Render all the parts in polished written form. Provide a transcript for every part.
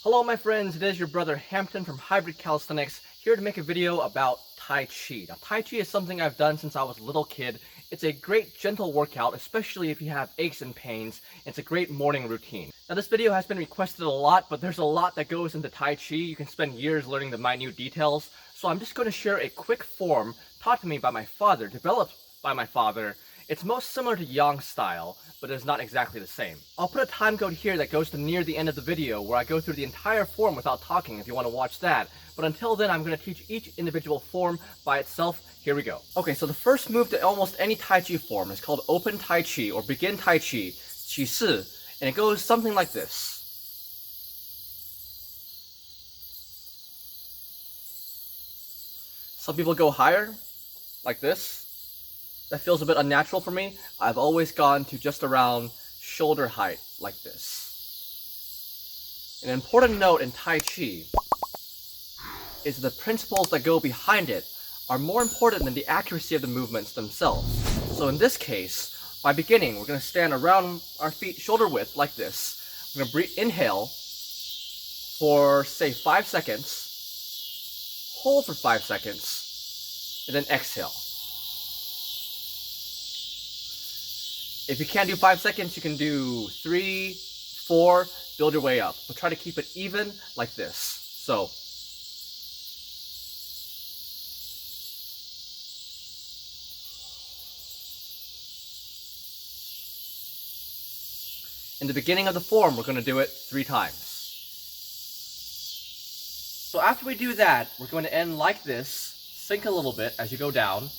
Hello my friends, it is your brother Hampton from Hybrid Calisthenics, here to make a video about Tai Chi. Now Tai Chi is something I've done since I was a little kid. It's a great gentle workout, especially if you have aches and pains. It's a great morning routine. Now this video has been requested a lot, but there's a lot that goes into Tai Chi. You can spend years learning the minute details. So I'm just going to share a quick form taught to me by my father, developed by my father. It's most similar to Yang style, but it's not exactly the same. I'll put a time code here that goes to near the end of the video where I go through the entire form without talking if you want to watch that. But until then, I'm going to teach each individual form by itself. Here we go. Okay, so the first move to almost any Tai Chi form is called Open Tai Chi or Begin Tai Chi, Qi Si, and it goes something like this. Some people go higher, like this. That feels a bit unnatural for me. I've always gone to just around shoulder height, like this. An important note in Tai Chi is the principles that go behind it are more important than the accuracy of the movements themselves. So in this case, by beginning, we're going to stand around our feet shoulder width like this. We're going to inhale for, say, 5 seconds, hold for 5 seconds, and then exhale. If you can't do 5 seconds, you can do 3, 4, build your way up. But try to keep it even like this. So, in the beginning of the form, we're going to do it 3 times. So after we do that, we're going to end like this, sink a little bit as you go down,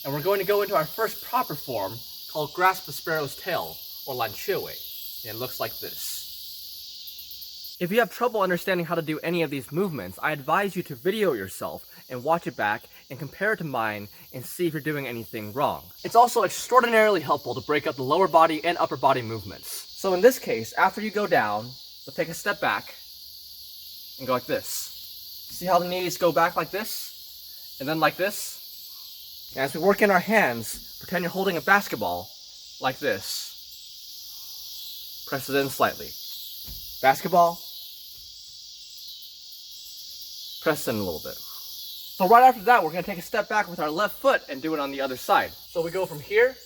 and we're going to go into our first proper form, called Grasp the Sparrow's Tail, or Lan Che Wei. It looks like this. If you have trouble understanding how to do any of these movements, I advise you to video yourself and watch it back and compare it to mine and see if you're doing anything wrong. It's also extraordinarily helpful to break up the lower body and upper body movements. So in this case, after you go down, you'll take a step back and go like this. See how the knees go back like this? And then like this? And as we work in our hands, pretend you're holding a basketball, like this. Press it in slightly. Basketball. Press it in a little bit. So right after that, we're going to take a step back with our left foot and do it on the other side. So we go from here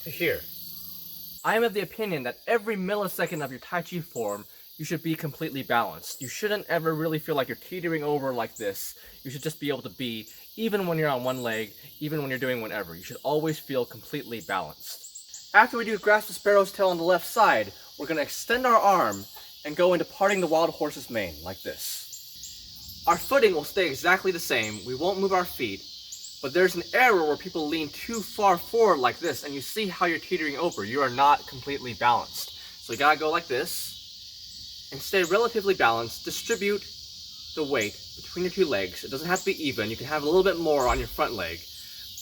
to here. I am of the opinion that every millisecond of your Tai Chi form, you should be completely balanced. You shouldn't ever really feel like you're teetering over like this. You should just be able to be, even when you're on one leg, even when you're doing whatever. You should always feel completely balanced. After we do Grasp the Sparrow's Tail on the left side, we're going to extend our arm and go into Parting the Wild Horse's Mane, like this. Our footing will stay exactly the same. We won't move our feet, but there's an error where people lean too far forward like this, and you see how you're teetering over. You are not completely balanced. So you gotta go like this. And stay relatively balanced. Distribute the weight between your 2 legs. It doesn't have to be even. You can have a little bit more on your front leg,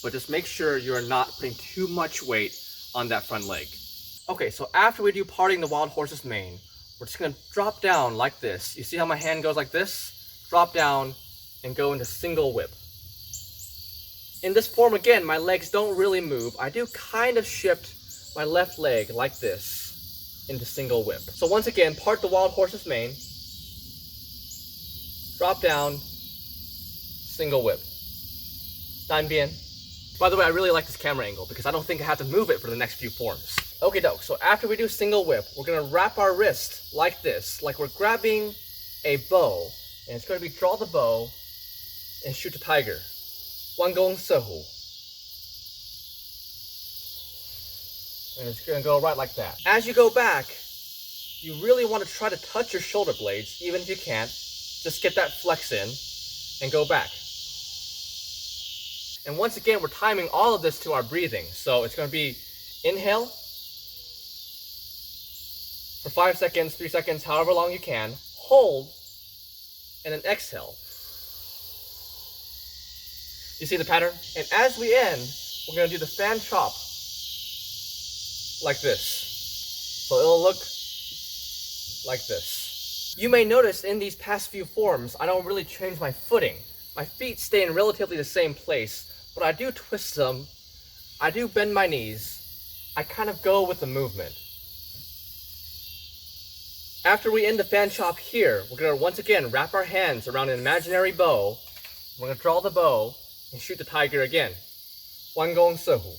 but just make sure you're not putting too much weight on that front leg. Okay, so after we do Parting the Wild Horse's Mane, we're just gonna drop down like this. You see how my hand goes like this? Drop down and go into single whip. In this form again, my legs don't really move. I do kind of shift my left leg like this into single whip. So once again, part the wild horse's mane, drop down, single whip. 单边. By the way, I really like this camera angle because I don't think I have to move it for the next few forms. Okay, doke. So after we do single whip, we're gonna wrap our wrist like this, like we're grabbing a bow, and it's gonna be draw the bow and shoot the tiger. 弯弓射虎. And it's going to go right like that. As you go back, you really want to try to touch your shoulder blades, even if you can't. Just get that flex in and go back. And once again, we're timing all of this to our breathing. So it's going to be inhale for 5 seconds, 3 seconds, however long you can. Hold, and then exhale. You see the pattern? And as we end, we're going to do the fan chop. Like this. So it'll look like this. You may notice in these past few forms, I don't really change my footing. My feet stay in relatively the same place, but I do twist them, I do bend my knees, I kind of go with the movement. After we end the fan chop here, we're going to once again wrap our hands around an imaginary bow. We're going to draw the bow and shoot the tiger again. Wangong Sehu.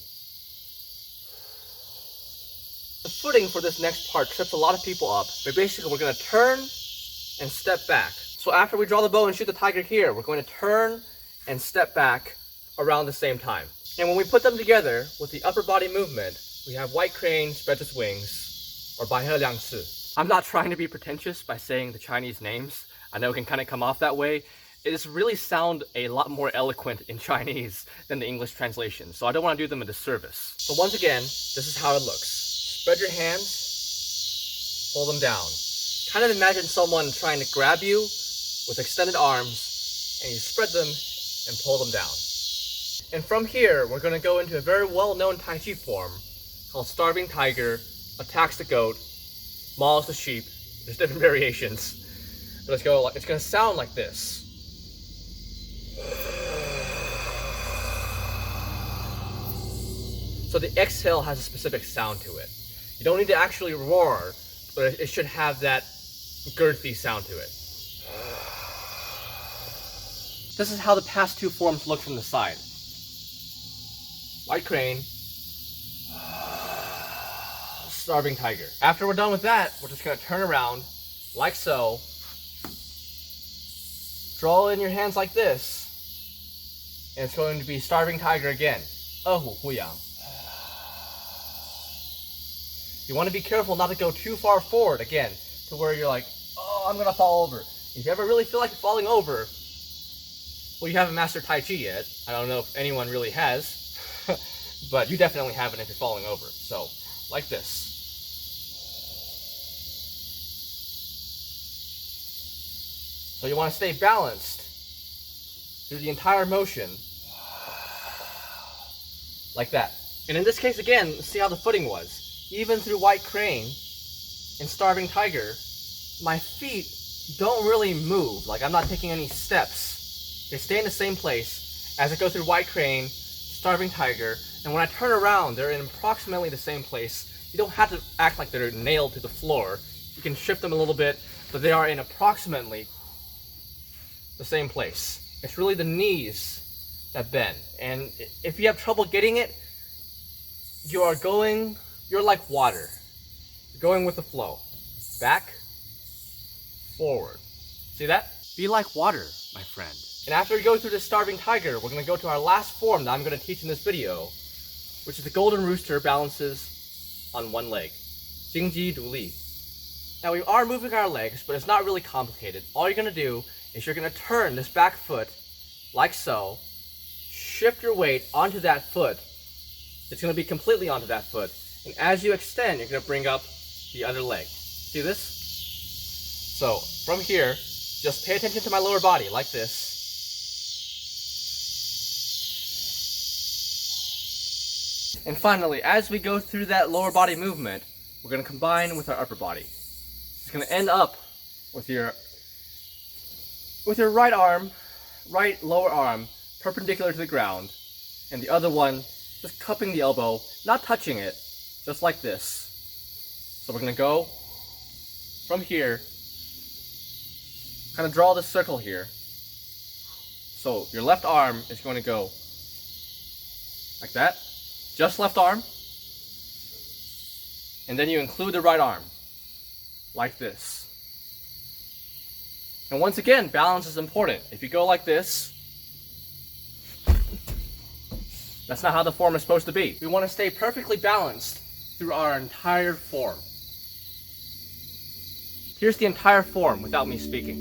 The footing for this next part trips a lot of people up, but basically we're going to turn and step back. So after we draw the bow and shoot the tiger here, we're going to turn and step back around the same time. And when we put them together with the upper body movement, we have white crane spreads its wings, or Bai He Liang Si. I'm not trying to be pretentious by saying the Chinese names. I know it can kind of come off that way. It just really sound a lot more eloquent in Chinese than the English translation, so I don't want to do them a disservice. So once again, this is how it looks. Spread your hands, pull them down. Kind of imagine someone trying to grab you with extended arms, and you spread them and pull them down. And from here, we're going to go into a very well-known Tai Chi form called Starving Tiger, Attacks the Goat, Mauls the Sheep. There's different variations. But let's go, it's going to sound like this. So the exhale has a specific sound to it. You don't need to actually roar, but it should have that girthy sound to it. This is how the past two forms look from the side. White crane, starving tiger. After we're done with that, we're just going to turn around like so. Draw in your hands like this, and it's going to be starving tiger again. You want to be careful not to go too far forward again, to where you're like, oh, I'm gonna fall over. If you ever really feel like you're falling over, well, you haven't mastered Tai Chi yet. I don't know if anyone really has, but you definitely haven't if you're falling over. So, like this. So you want to stay balanced through the entire motion, like that. And in this case again, see how the footing was. Even through white crane and starving tiger, my feet don't really move. Like I'm not taking any steps. They stay in the same place as I go through white crane, starving tiger, and when I turn around, they're in approximately the same place. You don't have to act like they're nailed to the floor. You can shift them a little bit, but they are in approximately the same place. It's really the knees that bend. And if you have trouble getting it, you're like water. You're going with the flow. Back, forward. See that? Be like water, my friend. And after we go through this starving tiger, we're going to go to our last form that I'm going to teach in this video, which is the golden rooster balances on one leg. Jingji Du Li. Now we are moving our legs, but it's not really complicated. All you're going to do is you're going to turn this back foot like so, shift your weight onto that foot. It's going to be completely onto that foot. And as you extend, you're going to bring up the other leg. See this? So from here, just pay attention to my lower body like this. And finally, as we go through that lower body movement, we're going to combine with our upper body. It's going to end up with your right arm, right lower arm, perpendicular to the ground, and the other one just cupping the elbow, not touching it, just like this. So we're going to go from here, kind of draw this circle here. So your left arm is going to go like that, just left arm, and then you include the right arm, like this. And once again, balance is important. If you go like this, that's not how the form is supposed to be. We want to stay perfectly balanced through our entire form. Here's the entire form without me speaking.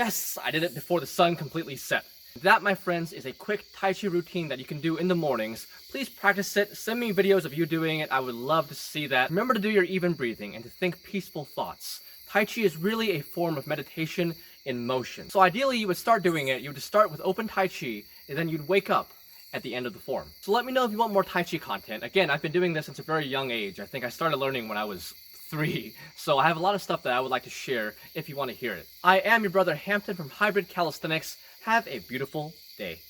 Yes, I did it before the sun completely set. That, my friends, is a quick Tai Chi routine that you can do in the mornings. Please practice it. Send me videos of you doing it. I would love to see that. Remember to do your even breathing and to think peaceful thoughts. Tai Chi is really a form of meditation in motion. So ideally, you would start doing it. You would start with open Tai Chi, and then you'd wake up at the end of the form. So let me know if you want more Tai Chi content. Again, I've been doing this since a very young age. I think I started learning when I was 3. So I have a lot of stuff that I would like to share if you want to hear it. I am your brother Hampton from Hybrid Calisthenics. Have a beautiful day.